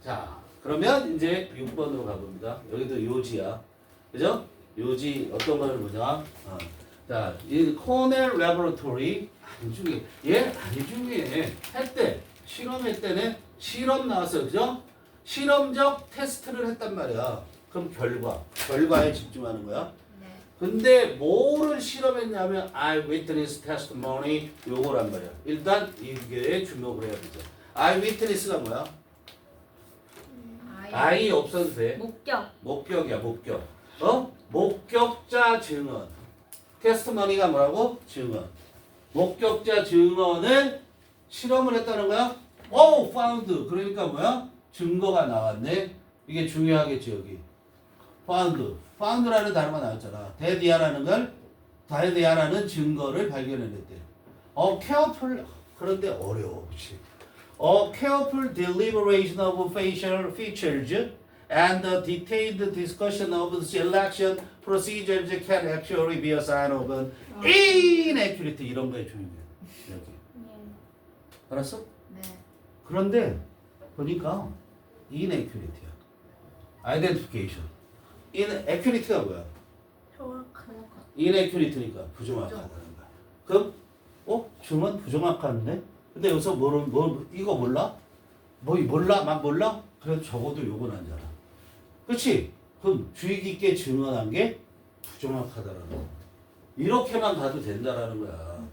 자, 그러면 이제 6번으로 가봅니다. 여기도 요지야. 그죠? 요지 어떤 거를 보자. 자, 이 코넬 레보레토리 안 중요해. 얘 안 중요해. 할 때, 실험할 때는 실험 나왔어요. 그죠? 실험적 테스트를 했단 말이야. 그럼 결과에 집중하는 거야. 네. 근데 뭐를 실험했냐면 eyewitness testimony 요거란 말이야. 일단 이게 주목을 해야 되죠. eyewitness가 뭐야? I 없어도 돼. 목격. 목격이야, 목격. 목격자 증언. 테스트머니가 뭐라고? 증언. 목격자 증언을 실험을 했다는 거야? found. 그러니까 뭐야? 증거가 나왔네. 이게 중요하겠지, 여기. found. found라는 단어가 나왔잖아. 데디아라는 증거를 발견해냈대. careful. 그런데 어려워, 그치? careful deliberation of facial features and the detailed discussion of the selection procedures can actually be a sign of an inaccurate 이런 거에 중요해. 여기. 알았어? 네. 그런데 보니까 inaccurate야. identification. inaccurate가 뭐야? 정확한. inaccurate니까 부정확하다는 거야. 그럼 증언 부정확한데? 근데 여기서 이거 몰라? 몰라? 막 몰라? 그래도 적어도 요건 아니잖아. 그치? 그럼 주의 깊게 증언한 게 부정확하다라는 거야. 이렇게만 가도 된다라는 거야.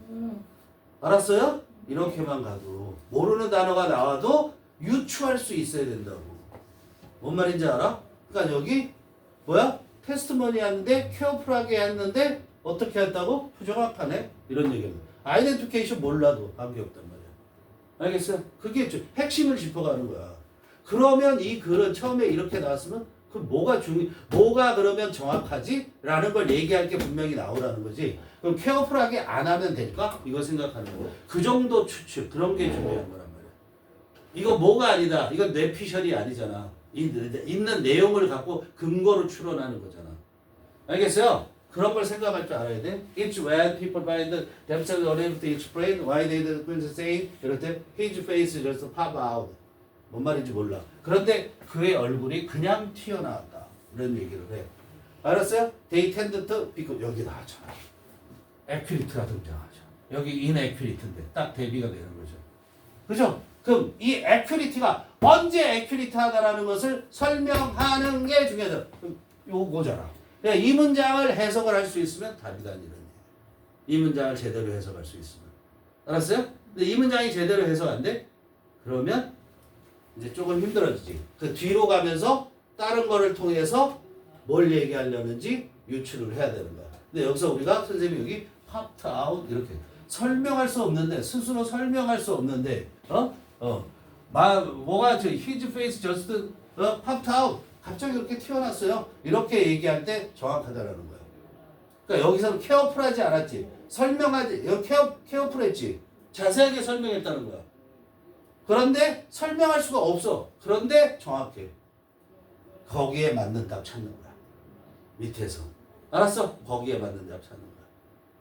알았어요? 이렇게만 가도. 모르는 단어가 나와도 유추할 수 있어야 된다고. 뭔 말인지 알아? 그러니까 여기 뭐야? 테스트머니 하는데 케어풀하게 했는데 어떻게 했다고? 부정확하네? 이런 얘기는. 아이덴티피케이션 몰라도 관계없단 말이야. 알겠어요? 그게 핵심을 짚어가는 거야. 그러면 이 글은 처음에 이렇게 나왔으면 그 뭐가 그러면 정확하지? 라는 걸 얘기할 게 분명히 나오라는 거지. 그럼 케어풀하게 안 하면 될까? 이거 생각하는 거야. 그 정도 추측, 그런 게 중요한 거란 말이야. 이거 뭐가 아니다. 이건 뇌피셜이 아니잖아. 있는 내용을 갖고 근거로 추론하는 거잖아. 알겠어요? 그런 걸 생각할 줄 알아야 돼. It's when people find themselves unable to explain why they didn't say 이럴 때 his face just pop out. 뭔 말인지 몰라. 그런데 그의 얼굴이 그냥 튀어나왔다. 이런 얘기를 해. 알았어요? They tend to 여기 나왔잖아. accurate가 등장하죠. 여기 inaccurate인데 딱 대비가 되는 거죠. 그죠? 그럼 이 accurate가 언제 accurate하다라는 것을 설명하는 게 중요하다. 그럼 요거잖아. 이 문장을 해석을 할 수 있으면 답이다 이런 얘기예요. 이 문장을 제대로 해석할 수 있으면. 알았어요? 근데 이 문장이 제대로 해석 안 돼? 그러면 이제 조금 힘들어지지. 그 뒤로 가면서 다른 거를 통해서 뭘 얘기하려는지 유추를 해야 되는 거야. 근데 여기서 우리가 선생님이 여기 popped out 이렇게 설명할 수 없는데 스스로 설명할 수 없는데 뭐가 his face just popped out 갑자기 이렇게 튀어났어요. 이렇게 얘기할 때 정확하다라는 거야. 그러니까 여기서는 케어풀하지 않았지. 여기 케어풀했지. 자세하게 설명했다는 거야. 그런데 설명할 수가 없어. 그런데 정확해. 거기에 맞는 답 찾는 거야. 밑에서. 알았어? 거기에 맞는 답 찾는 거야.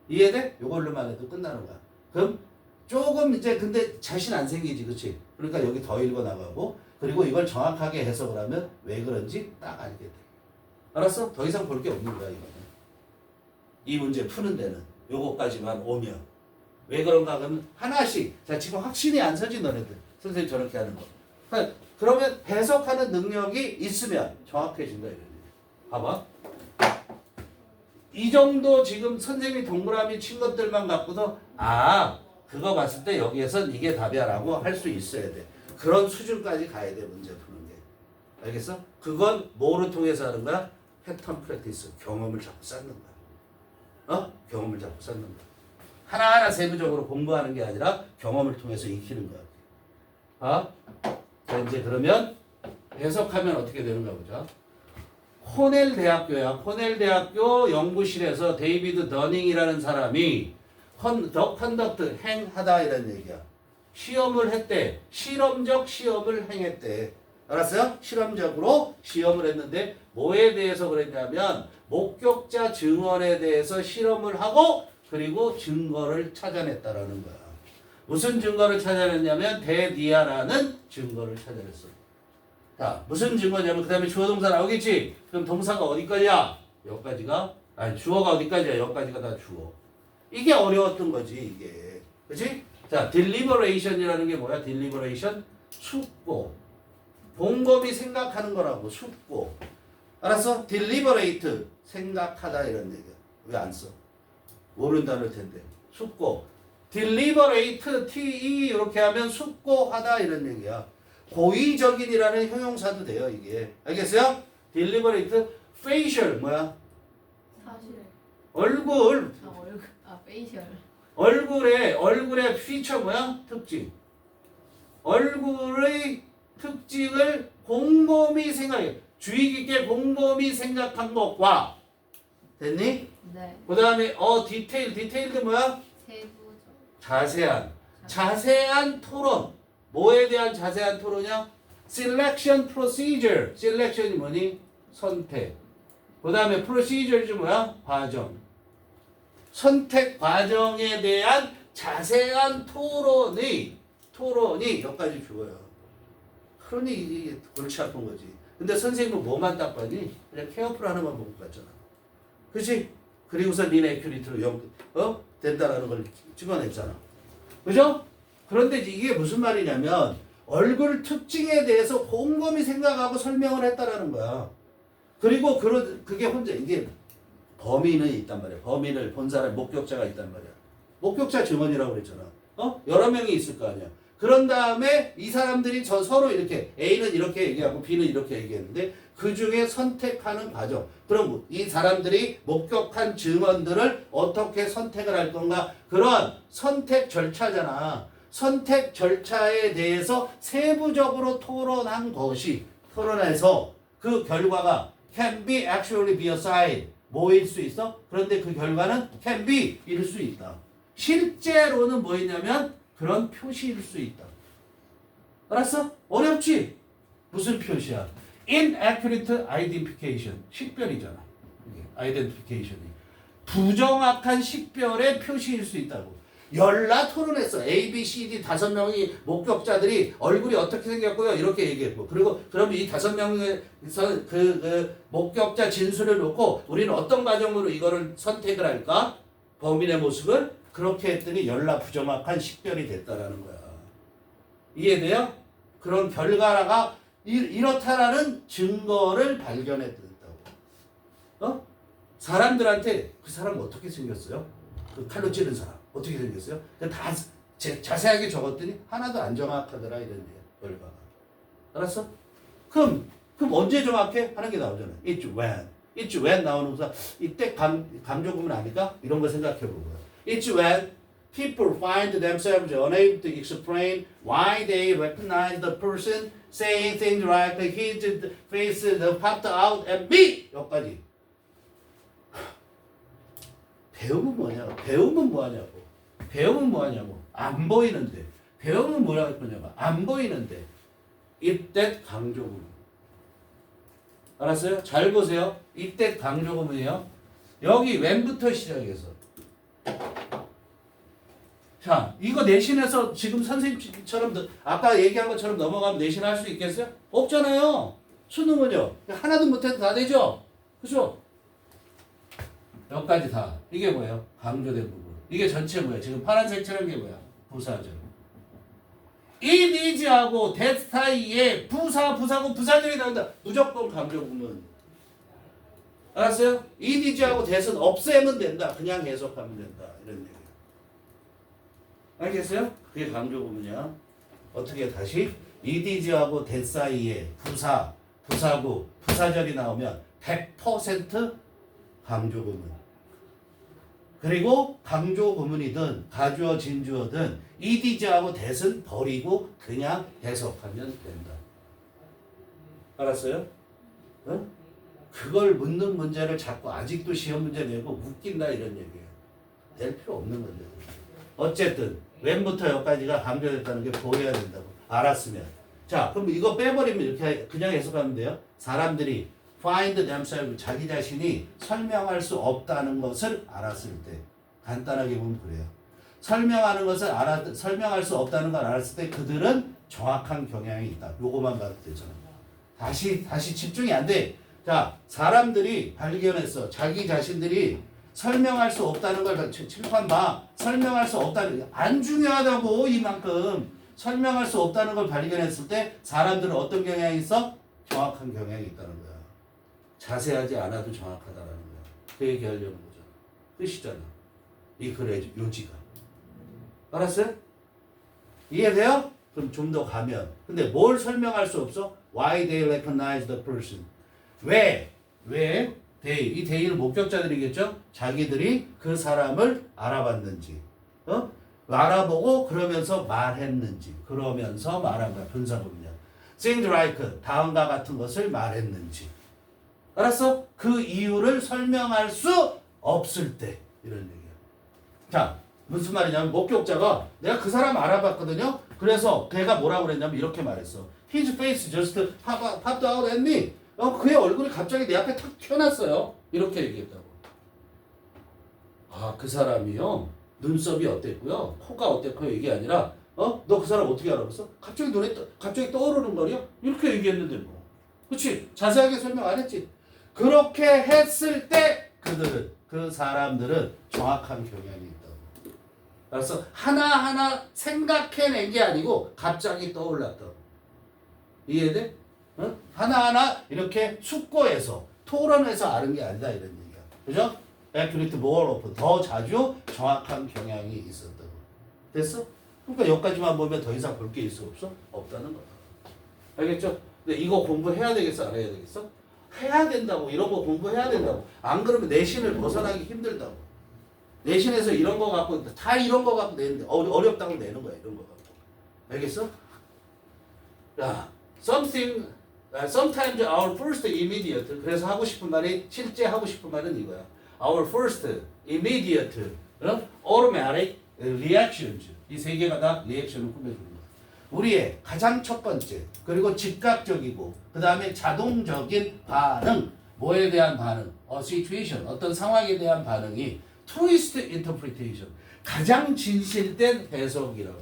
이해돼? 요걸로만 해도 끝나는 거야. 그럼 조금 이제 근데 자신 안 생기지. 그치? 그러니까 여기 더 읽어 나가고 그리고 이걸 정확하게 해석을 하면 왜 그런지 딱 알게 돼. 알았어? 더 이상 볼 게 없는 거야, 이거는. 이 문제 푸는 데는. 요거까지만 오면. 왜 그런가 하면 하나씩. 자, 지금 확신이 안 서지, 너네들. 선생님 저렇게 하는 거. 그러면 해석하는 능력이 있으면 정확해진다, 이런 얘기. 봐봐. 이 정도 지금 선생님이 동그라미 친 것들만 갖고도 그거 봤을 때 여기에선 이게 답이야 라고 할 수 있어야 돼. 그런 수준까지 가야 돼, 문제 푸는 게. 알겠어? 그건 뭐를 통해서 하는 거야? 패턴 프랙티스. 경험을 자꾸 쌓는 거야. 경험을 자꾸 쌓는 거야. 하나하나 세부적으로 공부하는 게 아니라 경험을 통해서 익히는 거야. 자, 이제 그러면 해석하면 어떻게 되는가 보자. 코넬 대학교야. 코넬 대학교 연구실에서 데이비드 더닝이라는 사람이 더 컨덕트 행하다 이런 얘기야. 시험을 했대. 실험적 시험을 행했대. 알았어요? 실험적으로 시험을 했는데 뭐에 대해서 그랬냐면 목격자 증언에 대해서 실험을 하고 그리고 증거를 찾아냈다라는 거야. 무슨 증거를 찾아냈냐면 데디아라는 증거를 찾아냈어. 자, 무슨 증거냐면 그 다음에 주어 동사 나오겠지? 그럼 동사가 어디까지야? 여기까지가 아니 주어가 어디까지야? 여기까지가 다 주어. 이게 어려웠던 거지 이게. 그치? 자, deliberation이라는 게 뭐야? deliberation? 숙고. 곰곰이 생각하는 거라고 숙고. 알았어? deliberate 생각하다 이런 얘기야. 왜 안 써? 모른다는 텐데. 숙고. deliberate te 이렇게 하면 숙고하다 이런 얘기야. 고의적인이라는 형용사도 돼요 이게. 알겠어요? deliberate facial 뭐야? 사실. 얼굴. 페이셜. 얼굴의 피처 뭐야? 특징. 얼굴의 특징을 곰곰이 생각해. 주의 깊게 곰곰이 생각한 것과 됐니? 네. 그 다음에 디테일드 뭐야? 세부적. 자세한 토론. 뭐에 대한 자세한 토론이야? selection procedure. selection이 뭐니? 선택. 그 다음에 procedure이 뭐야? 과정. 선택 과정에 대한 자세한 토론이 여기까지 죽어요. 그러니 이게 골치 아픈 거지. 근데 선생님은 뭐만 딱 봐니? 그냥 케어풀 하나만 보고 갔잖아. 그치? 그리고서 린 에큐리트로 된다라는 걸 찍어냈잖아. 그죠? 그런데 이게 무슨 말이냐면 얼굴 특징에 대해서 곰곰이 생각하고 설명을 했다라는 거야. 그리고 그게 혼자 이게 범인은 있단 말이야. 범인을 본 사람 목격자가 있단 말이야. 목격자 증언이라고 그랬잖아. 여러 명이 있을 거 아니야. 그런 다음에 이 사람들이 서로 이렇게 A는 이렇게 얘기하고 B는 이렇게 얘기했는데 그 중에 선택하는 과정. 그럼 이 사람들이 목격한 증언들을 어떻게 선택을 할 건가? 그런 선택 절차잖아. 선택 절차에 대해서 세부적으로 토론해서 그 결과가 can be actually be a sign. 뭐일 수 있어? 그런데 그 결과는 can be 일 수 있다. 실제로는 뭐였냐면 그런 표시일 수 있다. 알았어? 어렵지? 무슨 표시야? inaccurate identification. 식별이잖아. identification이. 부정확한 식별의 표시일 수 있다고. 열나 토론했어. A, B, C, D 5명이 목격자들이 얼굴이 어떻게 생겼고요. 이렇게 얘기했고. 그리고 그럼 이 5명에서 그 목격자 진술을 놓고 우리는 어떤 과정으로 이거를 선택을 할까? 범인의 모습을 그렇게 했더니 열나 부정확한 식별이 됐다라는 거야. 이해돼요? 그런 결과가 이렇다라는 증거를 발견했다고. 사람들한테 그 사람 어떻게 생겼어요? 그 칼로 찌른 사람. 어떻게 생겼어요? 다 자세하게 적었더니 하나도 안 정확하더라 이런 결과가. 알았어? 그럼 언제 정확해? 하는 게 나오잖아. It's when 나오는 거서 이때 감정구문 아닐까? 이런 거 생각해 보고요. It's when people find themselves unable to explain why they recognize the person saying things like his face popped out at me. 여기까지. 배움은 뭐하냐고. 배움은 뭐하냐고. 안 보이는데. 배움은 뭐라고 했냐고. 안 보이는데. 이때 강조구문. 알았어요? 잘 보세요. 이때 강조구문이에요. 여기 when부터 시작해서. 자, 이거 내신에서 지금 선생님처럼 아까 얘기한 것처럼 넘어가면 내신 할 수 있겠어요? 없잖아요. 수능은요. 하나도 못해도 다 되죠? 그죠? 여기까지 다. 이게 뭐예요? 강조된 부분. 이게 전체 뭐예요? 지금 파란색처럼 게 뭐야? 부사절. it is하고 that 사이에 부사고 부사절이 나온다. 무조건 강조 부분. 알았어요? it is하고 that은 없애면 된다. 그냥 해석하면 된다. 이런 얘기예요. 알겠어요? 그게 강조 부분이야. 어떻게 다시? it is하고 that 사이에 부사고 부사절이 나오면 100% 강조 부분. 그리고 강조 구문이든 가주어 진주어든 이디즈하고 that은 버리고 그냥 해석하면 된다. 알았어요? 응? 그걸 묻는 문제를 자꾸 아직도 시험 문제 내고 웃긴다 이런 얘기예요. 낼 필요 없는 문제예요. 어쨌든 when부터 여기까지가 강조됐다는 게 보여야 된다고. 알았으면. 자, 그럼 이거 빼버리면 이렇게 그냥 해석하면 돼요. 사람들이 find themselves 자기 자신이 설명할 수 없다는 것을 알았을 때 간단하게 보면 그래요. 설명할 수 없다는 걸 알았을 때 그들은 정확한 경향이 있다. 요거만 봐도 되잖아. 다시 집중이 안 돼. 자, 사람들이 발견했어. 자기 자신들이 설명할 수 없다는 걸 칠판 봐. 설명할 수 없다는 게 안 중요하다고 이만큼. 설명할 수 없다는 걸 발견했을 때 사람들은 어떤 경향이 있어? 정확한 경향이 있다는 거야. 자세하지 않아도 정확하다는 거야. 그 얘기 하려는 거죠. 끝이잖아. 이 글의 요지가. 알았어요? 이해돼요? 그럼 좀 더 가면. 근데 뭘 설명할 수 없어? Why they recognize the person. 왜 they, 이 they는 목격자들이겠죠? 자기들이 그 사람을 알아봤는지, 알아보고 그러면서 말했는지, 그러면서 말한 거야. 분사구문이야. Things like, 다음과 같은 것을 말했는지. 알았어? 그 이유를 설명할 수 없을 때 이런 얘기야. 자, 무슨 말이냐면 목격자가 내가 그 사람 알아봤거든요. 그래서 걔가 뭐라고 그랬냐면 이렇게 말했어. His face just popped out at me. 그의 얼굴이 갑자기 내 앞에 탁 튀어났어요. 이렇게 얘기했다고. 아, 그 사람이요. 눈썹이 어땠고요. 코가 어땠고요. 이게 아니라 너 그 사람 어떻게 알아봤어? 갑자기 떠오르는 거요? 이렇게 얘기했는데 뭐. 그렇지? 자세하게 설명 안 했지. 그렇게 했을 때 그 사람들은 정확한 경향이 있다고. 알았어? 하나하나 생각해낸 게 아니고 갑자기 떠올랐다고. 이해돼? 하나하나 이렇게 숙고해서 토론해서 아는 게 아니다 이런 얘기야. 그죠? accurate more often. 더 자주 정확한 경향이 있었다고. 됐어? 그러니까 여기까지만 보면 더 이상 볼 게 있어 없어? 없다는 거야. 알겠죠? 근데 이거 공부해야 되겠어? 안 해야 되겠어? 해야 된다고. 이런 거 공부해야 된다고. 안 그러면 내신을 벗어나기 힘들다고. 내신에서 이런 거 갖고 다 이런 거 갖고 내는데 어렵다고 내는 거야. 이런 거 갖고. 알겠어? 야, sometimes our first immediate. 그래서 하고 싶은 말이 실제 하고 싶은 말은 이거야. Our first immediate automatic reactions. 이 세 개가 다 리액션을 꾸며주는 거야. 우리의 가장 첫 번째, 그리고 즉각적이고 그 다음에 자동적인 반응. 뭐에 대한 반응? A situation. 어떤 상황에 대한 반응이 truest interpretation. 가장 진실된 해석이라고.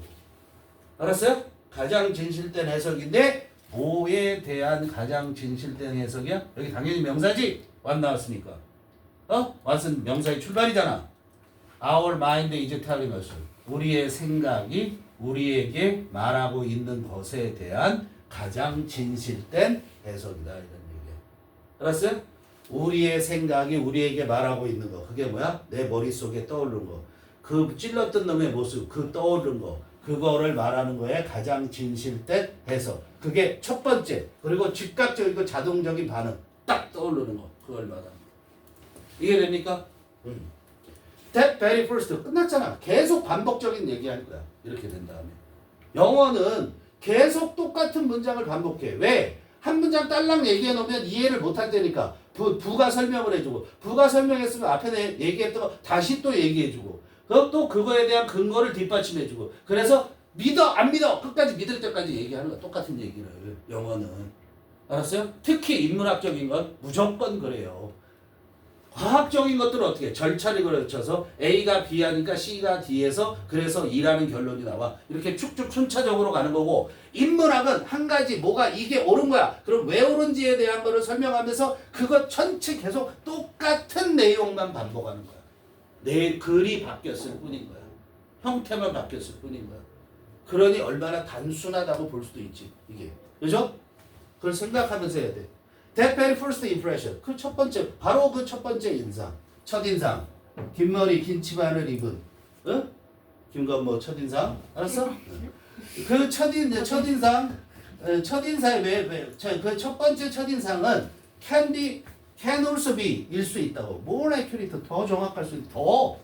알았어요? 가장 진실된 해석인데 뭐에 대한 가장 진실된 해석이야? 여기 당연히 명사지? what 나왔으니까. what은 명사의 출발이잖아. Our mind is telling us. 우리의 생각이 우리에게 말하고 있는 것에 대한 가장 진실된 해석이다. 이런 얘기야. 알았어요? 우리의 생각이 우리에게 말하고 있는 거. 그게 뭐야? 내 머릿속에 떠오른 거. 그 찔렀던 놈의 모습, 그 떠오른 거. 그거를 말하는 거에 가장 진실된 해석. 그게 첫 번째. 그리고 즉각적이고 자동적인 반응. 딱 떠오르는 거. 그걸 말하는 거. 이해됩니까? That very first. 끝났잖아. 계속 반복적인 얘기할 거야. 이렇게 된 다음에. 영어는 계속 똑같은 문장을 반복해. 왜? 한 문장 딸랑 얘기해 놓으면 이해를 못할 테니까. 부가 설명을 해주고. 부가 설명했으면 앞에 얘기했던 거 다시 또 얘기해주고. 또 그거에 대한 근거를 뒷받침해주고. 그래서 믿어 안 믿어 끝까지 믿을 때까지 얘기하는 거 똑같은 얘기를. 영어는. 알았어요? 특히 인문학적인 건 무조건 그래요. 과학적인 것들은 어떻게 해? 절차를 거쳐서 A가 B 하니까 C가 D에서 그래서 E라는 결론이 나와. 이렇게 쭉쭉 순차적으로 가는 거고, 인문학은 한 가지 뭐가 이게 옳은 거야. 그럼 왜 옳은지에 대한 거를 설명하면서 그거 전체 계속 똑같은 내용만 반복하는 거야. 내 글이 바뀌었을 뿐인 거야. 형태만 바뀌었을 뿐인 거야. 그러니 얼마나 단순하다고 볼 수도 있지. 이게. 그죠? 그걸 생각하면서 해야 돼. That very first impression. 그 첫 번째, 바로 그 첫 번째 인상. 첫인상. 긴 머리, 긴 치마를 입은. 김건모 첫인상. 알았어? 그 첫인상의 그 첫 번째 첫인상은 can also be 일 수 있다고. more accurate, 더 정확할 수 있다. 더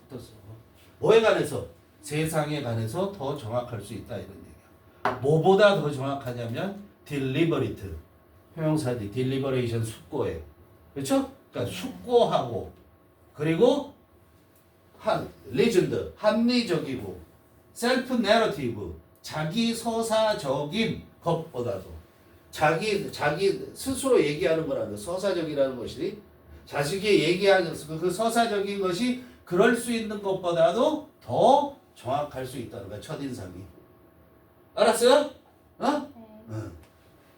뭐에 관해서? 세상에 관해서 더 정확할 수 있다. 이런 얘기야. 뭐보다 더 정확하냐면 deliberate. 형용사지. deliberation, 숙고해. 그렇죠? 그러니까 숙고하고, 그리고 legend, 합리적이고, self narrative, 자기 서사적인 것보다도 자기 스스로 얘기하는 거라는 서사적이라는 것이 자식이 얘기하는 그 서사적인 것이 그럴 수 있는 것보다도 더 정확할 수 있다는 거야. 첫인상이. 알았어요?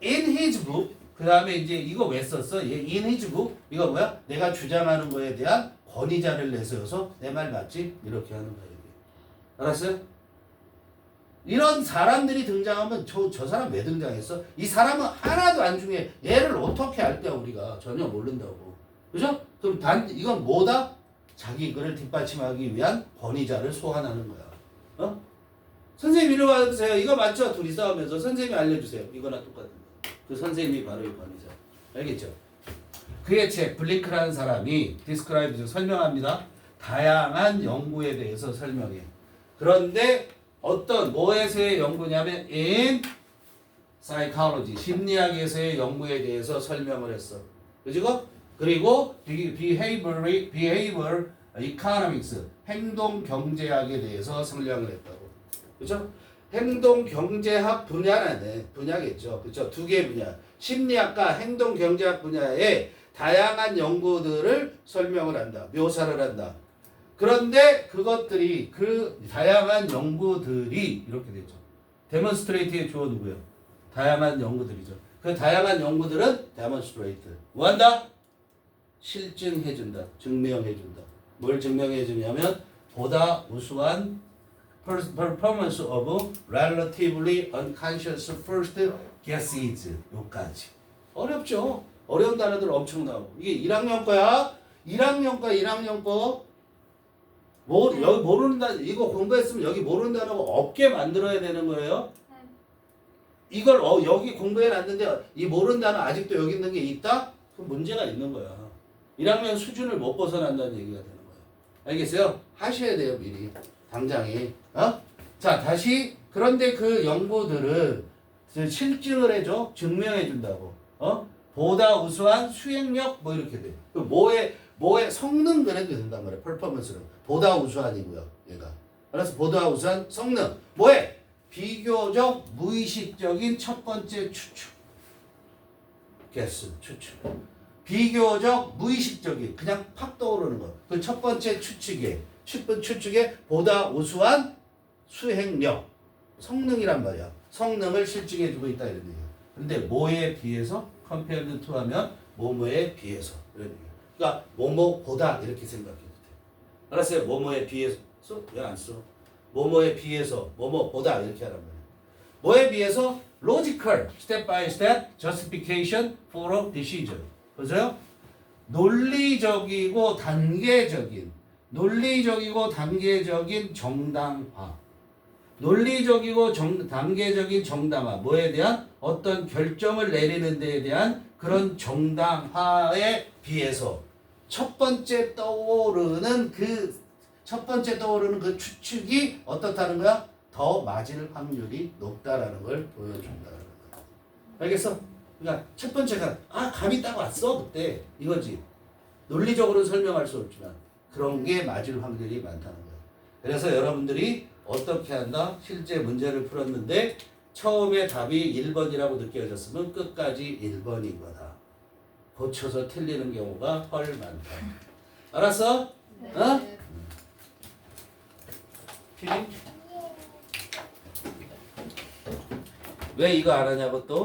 In his book, 그 다음에 이제 이거 왜 썼어? 얘 인해주고 이거 뭐야? 내가 주장하는 거에 대한 권위자를 내세워서 내 말 맞지? 이렇게 하는 거야. 이게. 알았어요? 이런 사람들이 등장하면 저 사람 왜 등장했어? 이 사람은 하나도 안 중요해. 얘를 어떻게 알 거야 우리가 전혀 모른다고. 그죠? 그럼 이건 뭐다? 자기 글을 뒷받침하기 위한 권위자를 소환하는 거야. 어? 선생님 이리 와주세요. 이거 맞죠? 둘이 싸우면서 선생님이 알려주세요. 이거나 똑같은 거. 그 선생님이 바로 이 권위자. 알겠죠? 그의 책 블링크라는 사람이 디스크라이브 설명합니다. 다양한 연구에 대해서 설명해. 그런데 어떤 뭐에서의 연구냐면 in psychology 심리학에서의 연구에 대해서 설명을 했어. 그죠? 그리고 behavior economics 행동 경제학에 대해서 설명을 했다고. 그죠? 행동 경제학 분야겠죠. 그죠? 두 개 분야. 심리학과 행동 경제학 분야에 다양한 연구들을 설명을 한다. 묘사를 한다. 그런데 그것들이 그 다양한 연구들이 이렇게 되죠. 데몬스트레이트의 주어 누구예요? 다양한 연구들이죠. 그 다양한 연구들은 데몬스트레이트. 뭐 한다? 실증해준다. 증명해준다. 뭘 증명해주냐면 보다 우수한 performance of relatively unconscious first guesses. 요까지. 어렵죠? 어려운 단어들 엄청 나오고. 이게 1학년 거야. 1학년 거. 여기 모르는 단어, 이거 공부했으면 여기 모르는 단어가 없게 만들어야 되는 거예요. 이걸 여기 공부해놨는데 이 모르는 단어 아직도 여기 있는 게 있다? 그럼 문제가 있는 거야. 1학년 수준을 못 벗어난다는 얘기가 되는 거야. 알겠어요? 하셔야 돼요, 미리. 당장에. 자, 다시. 그런데 그 연구들은 실증을 해줘. 증명해 준다고. 보다 우수한 수행력 뭐 이렇게 돼. 그 뭐의 성능 그래도 된단 말이야. 퍼포먼스는. 보다 우수한이고요. 얘가. 알았어? 보다 우수한 성능. 뭐에? 비교적 무의식적인 첫 번째 추측. 추측. 비교적 무의식적인 그냥 팍 떠오르는 거. 그 첫 번째 추측에 보다 우수한 수행력. 성능이란 말이야. 성능을 실증해주고 있다 이런 얘기야. 근데 뭐에 비해서? compared to 하면 뭐뭐에 비해서 이런 얘기야. 그러니까 뭐뭐보다 이렇게 생각해도 돼. 알았어요? 뭐뭐에 비해서 왜 안 써? 뭐뭐에 비해서 뭐뭐보다 이렇게 하란 말이야. 뭐에 비해서? logical, step by step justification for a decision. 보세요? 논리적이고 단계적인 정당화. 논리적이고 단계적인 정당화. 뭐에 대한 어떤 결정을 내리는 데에 대한 그런 정당화에 비해서 첫 번째 떠오르는 그 추측이 어떻다는 거야? 더 맞을 확률이 높다라는 걸 보여준다는 거야. 알겠어? 그러니까 첫 번째가 감이 딱 왔어 그때 이거지. 논리적으로는 설명할 수 없지만 그런 게 맞을 확률이 많다는 거야. 그래서 여러분들이 어떻게 한다? 실제 문제를 풀었는데 처음에 답이 1번이라고 느껴졌으면 끝까지 1번인 거다. 고쳐서 틀리는 경우가 헐 많다. 알았어? 네. 피디? 왜 이거 안 하냐고 또?